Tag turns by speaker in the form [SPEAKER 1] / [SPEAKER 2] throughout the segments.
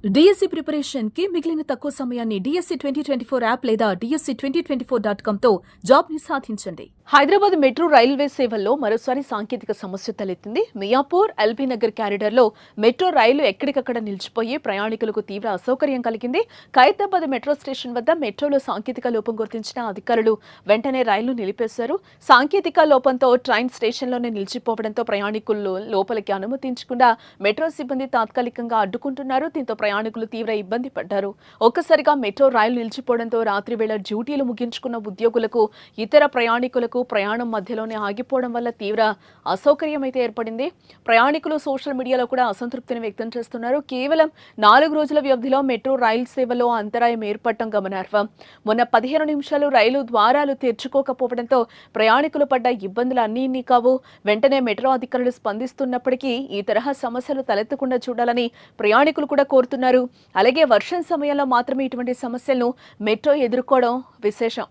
[SPEAKER 1] DSC preparation కి మిగిలిన తక్కువ సమయాన్ని డిఎస్సి 2024 యాప్ లేదా DSC2024.com తో జాబ్ ని సాధించండి.
[SPEAKER 2] హైదరాబాద్ మెట్రో రైల్వే సేవల్లో మరోసారి సాంకేతిక సమస్య తలెత్తింది. మియాపూర్ ఎల్బీ నగర్ క్యారిడర్ లో మెట్రో రైలు ఎక్కడికక్కడ నిలిచిపోయి ప్రయాణికులకు తీవ్ర అసౌకర్యం కలిగింది. ఖైరతాబాద్ మెట్రో స్టేషన్ వద్ద మెట్రోలో సాంకేతిక లోపం గుర్తించిన అధికారులు వెంటనే రైలు నిలిపేశారు. సాంకేతిక లోపంతో ట్రైన్ స్టేషన్లోనే నిలిచిపోవడంతో ప్రయాణికులు లోపలికి అనుమతించకుండా మెట్రో సిబ్బంది తాత్కాలికంగా అడ్డుకుంటున్నారు. దీంతో ప్రయాణికులు తీవ్ర ఇబ్బంది పడ్డారు. ఒక్కసారిగా మెట్రో రైలు నిలిచిపోవడంతో రాత్రి వేళ డ్యూటీలు ముగించుకున్న ఉద్యోగులకు, ఇతర ప్రయాణికులకు ప్రయాణం మధ్యలోనే ఆగిపోవడం వల్ల తీవ్ర అసౌకర్యం అయితే ఏర్పడింది. ప్రయాణికులు సోషల్ మీడియాలో కూడా అసంతృప్తిని వ్యక్తం చేస్తున్నారు. కేవలం 4 రోజుల వ్యవధిలో మెట్రో రైలు సేవలో అంతరాయం ఏర్పడటం గమనార్హం. మొన్న 15 నిమిషాలు రైలు ద్వారాలు తెరుచుకోకపోవడంతో ప్రయాణికులు పడ్డ ఇబ్బందులు అన్నీ కావు. వెంటనే మెట్రో అధికారులు స్పందిస్తున్నప్పటికీ ఈ తరహా సమస్యలు తలెత్తకుండా చూడాలని ప్రయాణికులు కూడా కోరుతున్నారు. అలాగే వర్షం సమయంలో మాత్రమే ఇటువంటి సమస్యలను మెట్రో ఎదుర్కోవడం విశేషం.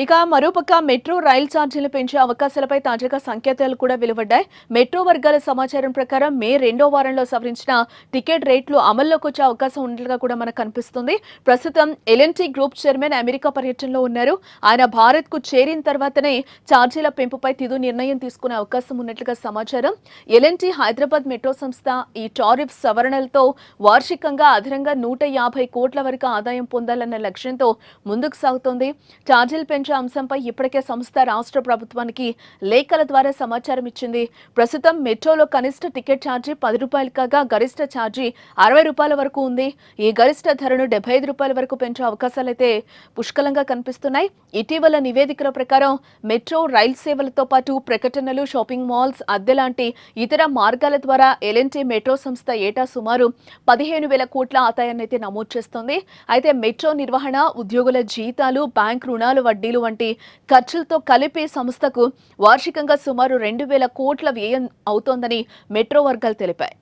[SPEAKER 2] ఇక మరోపక్క మెట్రో రైలు ఛార్జీలు పెంచే అవకాశాలపై తాజాగా సంకేతాలు కూడా వెలువడ్డాయి. మెట్రో వర్గాల సమాచారం ప్రకారం మే 2వ వారంలో సవరించిన టికెట్ రేట్లు అమల్లోకి వచ్చే అవకాశం ఉన్నట్లుగా కూడా మనకు కనిపిస్తుంది. ప్రస్తుతం L&T గ్రూప్ చైర్మన్ అమెరికా పర్యటనలో ఉన్నారు. ఆయన భారత్ కు చేరిన తర్వాతనే ఛార్జీల పెంపుపై తుది నిర్ణయం తీసుకునే అవకాశం ఉన్నట్లుగా సమాచారం. L&T హైదరాబాద్ మెట్రో సంస్థ ఈ టారిఫ్ సవరణలతో వార్షికంగా అదనంగా 150 కోట్ల వరకు ఆదాయం పొందాలన్న లక్ష్యంతో ముందుకు సాగుతోంది. ఛార్జీలు పెంచే అంశంపై ఇప్పటికే సంస్థ రాష్ట్ర ప్రభుత్వానికి లేఖల ద్వారా సమాచారం ఇచ్చింది. ప్రస్తుతం మెట్రోలో కనిష్ట టికెట్ ఛార్జీ 10 రూపాయలు కాగా గరిష్ట ఛార్జీ 60 రూపాయల వరకు ఉంది. ఈ గరిష్ట ధరను 75 రూపాయల వరకు పెంచే అవకాశాలైతే పుష్కలంగా కనిపిస్తున్నాయి. ఇటీవల నివేదికల ప్రకారం మెట్రో రైలు సేవలతో పాటు ప్రకటనలు, షాపింగ్ మాల్స్, అద్దె లాంటి ఇతర మార్గాల ద్వారా L&T మెట్రో సంస్థ ఏటా సుమారు 15,000 కోట్ల ఆదాయాన్ని అయితే నమోదు చేస్తోంది. అయితే మెట్రో నిర్వహణ, ఉద్యోగుల జీతాలు, బ్యాంక్ రుణాలు, వడ్డీలు వంటి ఖర్చులతో కలిపి సంస్థకు వార్షికంగా సుమారు 2,000 కోట్ల వ్యయం అవుతోందని మెట్రో వర్గాలు తెలిపాయి.